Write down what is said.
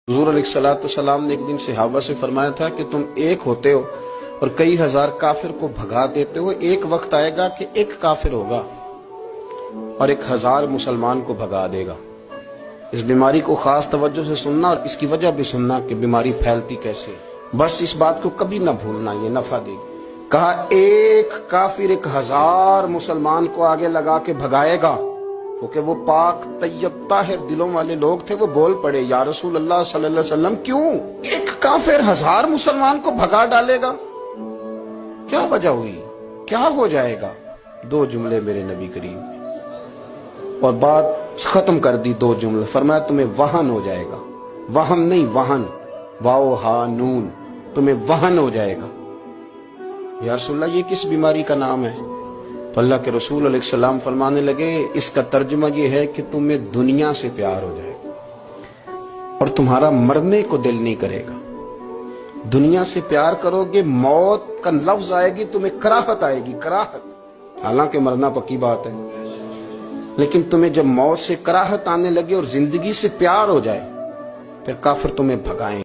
حضور علیہ الصلوۃ والسلام نے ایک دن صحابہ سے فرمایا تھا کہ تم ایک ہوتے ہو اور کئی ہزار کافر کو بھگا دیتے ہو، ایک وقت آئے گا کہ ایک کافر ہوگا اور 1000 مسلمان کو بھگا دے گا۔ اس بیماری کو خاص توجہ سے سننا اور اس کی وجہ بھی سننا کہ بیماری پھیلتی کیسے ہے، بس اس بات کو کبھی نہ بھولنا، یہ نفع دے گی۔ کہا ایک کافر 1000 مسلمان کو آگے لگا کے بھگائے گا، کیونکہ وہ پاک طیب طاہر دلوں والے لوگ تھے۔ وہ بول پڑے یا رسول اللہ صلی اللہ علیہ وسلم کیوں ایک کافر 1000 مسلمان کو بھگا ڈالے گا؟ کیا وجہ ہوئی، کیا ہو جائے گا؟ 2 جملے میرے نبی کریم نے اور بات ختم کر دی۔ 2 جملے فرمایا تمہیں وہن ہو جائے گا، وہم نہیں وہن، واو ہا نون، تمہیں وہن ہو جائے گا۔ یا رسول اللہ یہ کس بیماری کا نام ہے؟ تو اللہ کے رسول علیہ السلام فرمانے لگے اس کا ترجمہ یہ ہے کہ تمہیں دنیا سے پیار ہو جائے گا اور تمہارا مرنے کو دل نہیں کرے گا۔ دنیا سے پیار کرو گے، موت کا لفظ آئے گی تمہیں کراہت آئے گی، کراہت، حالانکہ مرنا پکی بات ہے، لیکن تمہیں جب موت سے کراہت آنے لگے اور زندگی سے پیار ہو جائے پھر کافر تمہیں بھگائیں